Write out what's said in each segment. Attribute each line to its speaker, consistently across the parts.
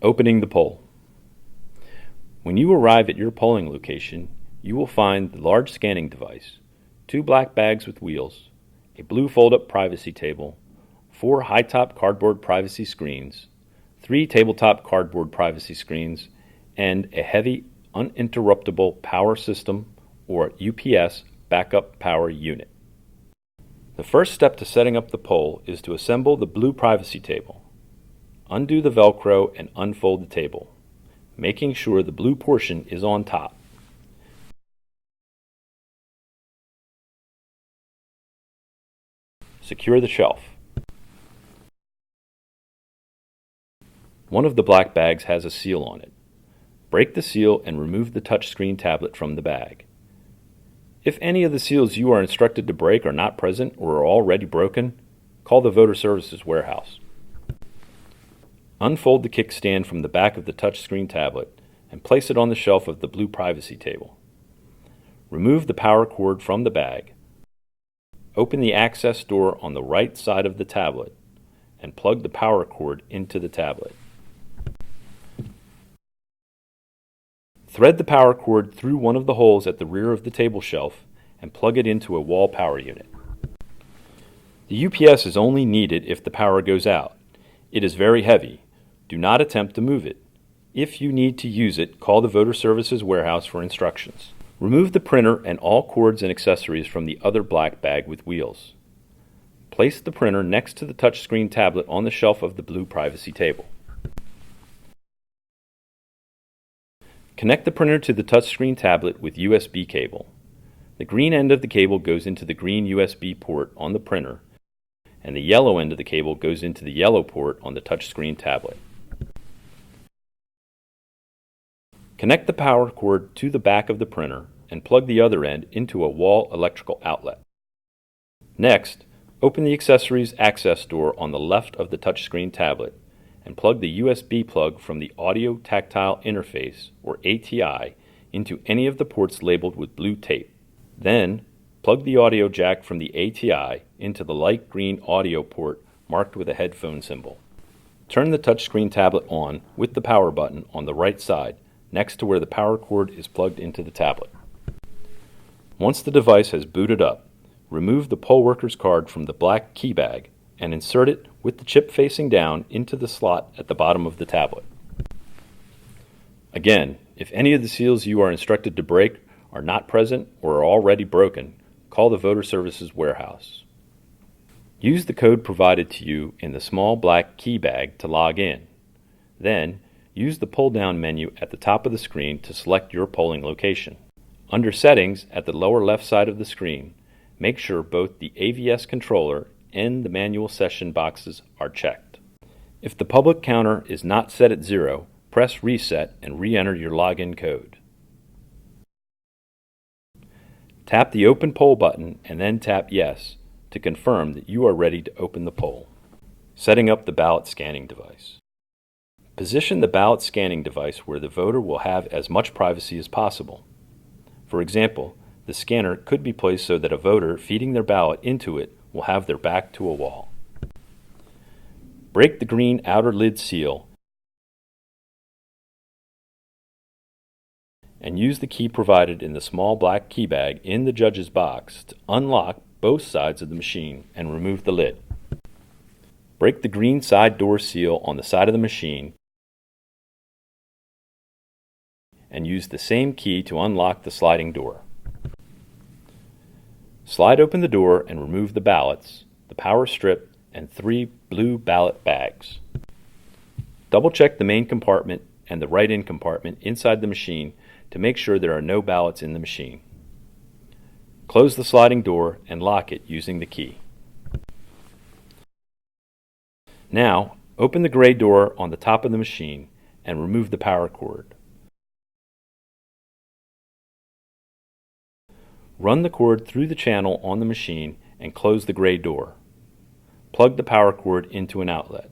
Speaker 1: Opening the poll. When you arrive at your polling location, you will find the large scanning device, 2 black bags with wheels, a blue fold-up privacy table, 4 high-top cardboard privacy screens, 3 tabletop cardboard privacy screens, and a heavy uninterruptible power system or UPS backup power unit. The first step to setting up the poll is to assemble the blue privacy table. Undo the Velcro and unfold the table, making sure the blue portion is on top. Secure the shelf. One of the black bags has a seal on it. Break the seal and remove the touchscreen tablet from the bag. If any of the seals you are instructed to break are not present or are already broken, call the Voter Services Warehouse. Unfold the kickstand from the back of the touchscreen tablet and place it on the shelf of the blue privacy table. Remove the power cord from the bag. Open the access door on the right side of the tablet and plug the power cord into the tablet. Thread the power cord through one of the holes at the rear of the table shelf and plug it into a wall power unit. The UPS is only needed if the power goes out. It is very heavy. Do not attempt to move it. If you need to use it, call the Voter Services Warehouse for instructions. Remove the printer and all cords and accessories from the other black bag with wheels. Place the printer next to the touchscreen tablet on the shelf of the blue privacy table. Connect the printer to the touchscreen tablet with USB cable. The green end of the cable goes into the green USB port on the printer, and the yellow end of the cable goes into the yellow port on the touchscreen tablet. Connect the power cord to the back of the printer and plug the other end into a wall electrical outlet. Next, open the accessories access door on the left of the touchscreen tablet and plug the USB plug from the Audio Tactile Interface, or ATI, into any of the ports labeled with blue tape. Then, plug the audio jack from the ATI into the light green audio port marked with a headphone symbol. Turn the touchscreen tablet on with the power button on the right side, next to where the power cord is plugged into the tablet. Once the device has booted up, remove the poll worker's card from the black key bag and insert it with the chip facing down into the slot at the bottom of the tablet. Again, if any of the seals you are instructed to break are not present or are already broken, call the Voter Services Warehouse. Use the code provided to you in the small black key bag to log in. Then, use the pull-down menu at the top of the screen to select your polling location. Under Settings, at the lower left side of the screen, make sure both the AVS controller and the manual session boxes are checked. If the public counter is not set at 0, press Reset and re-enter your login code. Tap the Open Poll button and then tap Yes to confirm that you are ready to open the poll. Setting up the ballot scanning device. Position the ballot scanning device where the voter will have as much privacy as possible. For example, the scanner could be placed so that a voter feeding their ballot into it will have their back to a wall. Break the green outer lid seal and use the key provided in the small black key bag in the judge's box to unlock both sides of the machine and remove the lid. Break the green side door seal on the side of the machine and use the same key to unlock the sliding door. Slide open the door and remove the ballots, the power strip, and 3 blue ballot bags. Double-check the main compartment and the write-in compartment inside the machine to make sure there are no ballots in the machine. Close the sliding door and lock it using the key. Now, open the gray door on the top of the machine and remove the power cord. Run the cord through the channel on the machine and close the gray door. Plug the power cord into an outlet.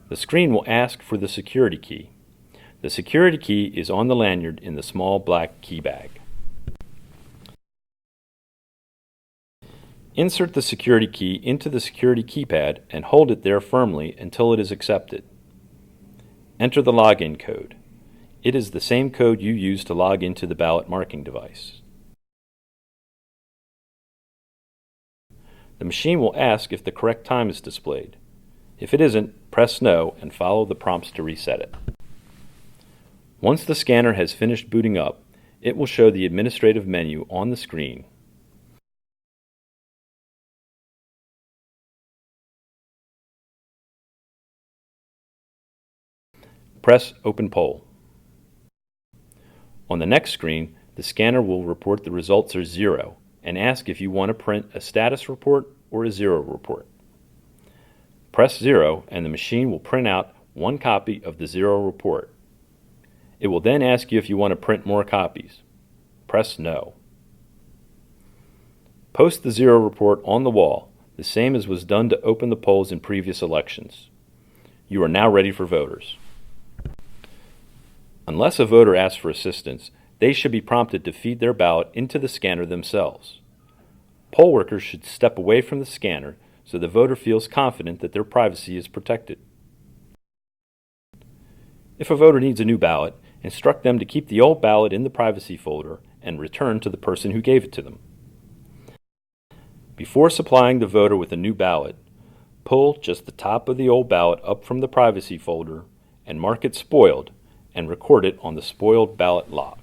Speaker 1: The screen will ask for the security key. The security key is on the lanyard in the small black key bag. Insert the security key into the security keypad and hold it there firmly until it is accepted. Enter the login code. It is the same code you use to log into the ballot marking device. The machine will ask if the correct time is displayed. If it isn't, press No and follow the prompts to reset it. Once the scanner has finished booting up, it will show the administrative menu on the screen. Press Open Poll. On the next screen, the scanner will report the results are 0 and ask if you want to print a status report or a 0 report. Press 0 and the machine will print out one copy of the 0 report. It will then ask you if you want to print more copies. Press No. Post the 0 report on the wall, the same as was done to open the polls in previous elections. You are now ready for voters. Unless a voter asks for assistance, they should be prompted to feed their ballot into the scanner themselves. Poll workers should step away from the scanner so the voter feels confident that their privacy is protected. If a voter needs a new ballot, instruct them to keep the old ballot in the privacy folder and return to the person who gave it to them. Before supplying the voter with a new ballot, pull just the top of the old ballot up from the privacy folder and mark it spoiled and record it on the spoiled ballot log.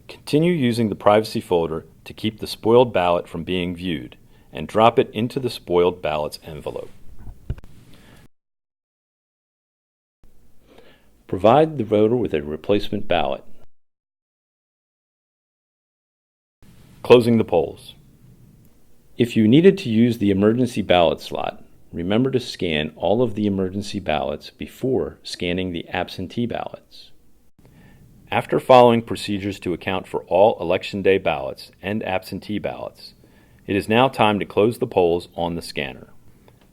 Speaker 1: Continue using the privacy folder to keep the spoiled ballot from being viewed and drop it into the spoiled ballot's envelope. Provide the voter with a replacement ballot. Closing the polls. If you needed to use the emergency ballot slot, remember to scan all of the emergency ballots before scanning the absentee ballots. After following procedures to account for all Election Day ballots and absentee ballots, it is now time to close the polls on the scanner.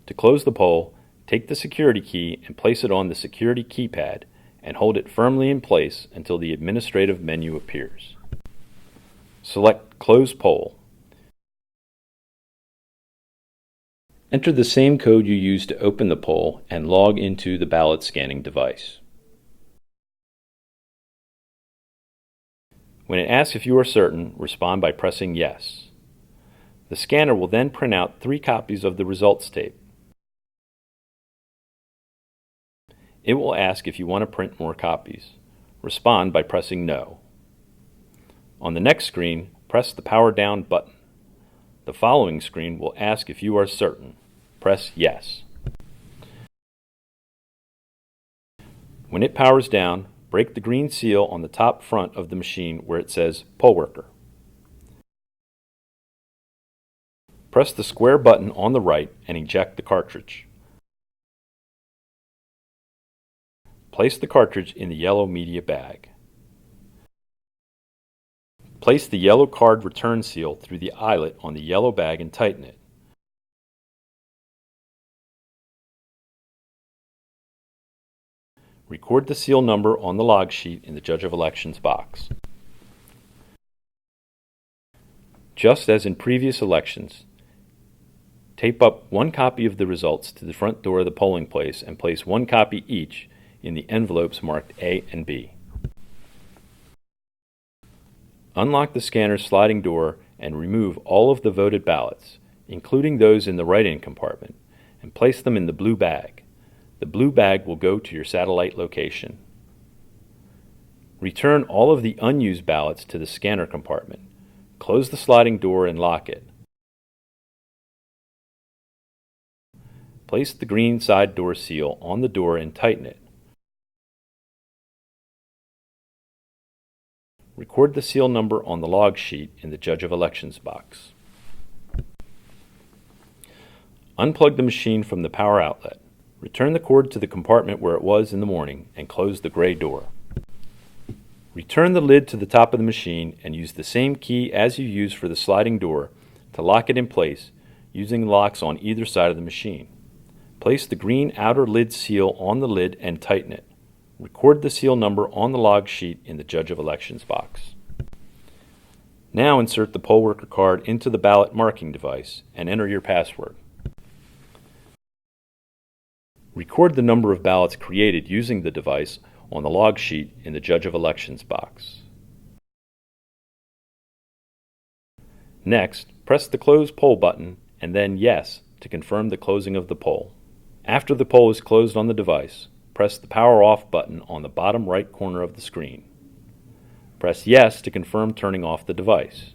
Speaker 1: To close the poll, take the security key and place it on the security keypad and hold it firmly in place until the administrative menu appears. Select Close Poll. Enter the same code you used to open the poll and log into the ballot scanning device. When it asks if you are certain, respond by pressing Yes. The scanner will then print out 3 copies of the results tape. It will ask if you want to print more copies. Respond by pressing No. On the next screen, press the Power Down button. The following screen will ask if you are certain. Press Yes. When it powers down, break the green seal on the top front of the machine where it says Poll Worker. Press the square button on the right and eject the cartridge. Place the cartridge in the yellow media bag. Place the yellow card return seal through the eyelet on the yellow bag and tighten it. Record the seal number on the log sheet in the Judge of Elections box. Just as in previous elections, tape up 1 copy of the results to the front door of the polling place and place 1 copy each in the envelopes marked A and B. Unlock the scanner's sliding door and remove all of the voted ballots, including those in the write-in compartment, and place them in the blue bag. The blue bag will go to your satellite location. Return all of the unused ballots to the scanner compartment. Close the sliding door and lock it. Place the green side door seal on the door and tighten it. Record the seal number on the log sheet in the Judge of Elections box. Unplug the machine from the power outlet. Return the cord to the compartment where it was in the morning and close the gray door. Return the lid to the top of the machine and use the same key as you used for the sliding door to lock it in place using locks on either side of the machine. Place the green outer lid seal on the lid and tighten it. Record the seal number on the log sheet in the Judge of Elections box. Now insert the poll worker card into the ballot marking device and enter your password. Record the number of ballots created using the device on the log sheet in the Judge of Elections box. Next, press the Close Poll button and then Yes to confirm the closing of the poll. After the poll is closed on the device, press the Power Off button on the bottom right corner of the screen. Press Yes to confirm turning off the device.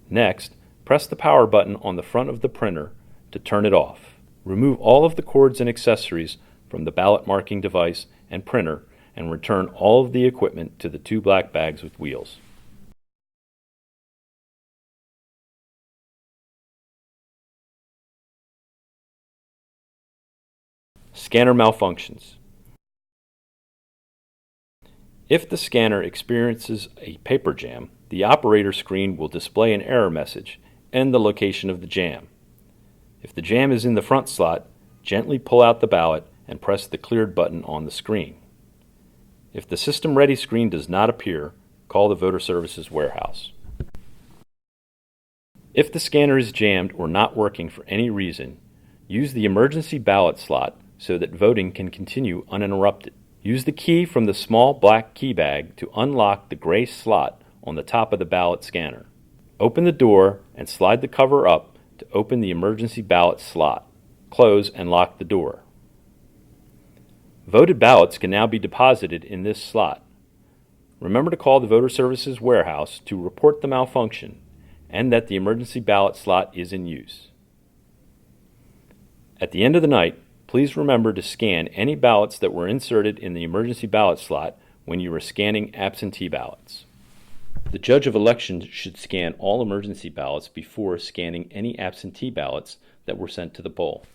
Speaker 1: Next, press the power button on the front of the printer to turn it off. Remove all of the cords and accessories from the ballot marking device and printer and return all of the equipment to the two black bags with wheels. Scanner malfunctions. If the scanner experiences a paper jam, the operator screen will display an error message and the location of the jam. If the jam is in the front slot, gently pull out the ballot and press the Cleared button on the screen. If the System Ready screen does not appear, call the Voter Services warehouse. If the scanner is jammed or not working for any reason, use the emergency ballot slot so that voting can continue uninterrupted. Use the key from the small black key bag to unlock the gray slot on the top of the ballot scanner. Open the door and slide the cover up to open the emergency ballot slot. Close and lock the door. Voted ballots can now be deposited in this slot. Remember to call the Voter Services warehouse to report the malfunction and that the emergency ballot slot is in use. At the end of the night, please remember to scan any ballots that were inserted in the emergency ballot slot when you were scanning absentee ballots. The Judge of Elections should scan all emergency ballots before scanning any absentee ballots that were sent to the poll.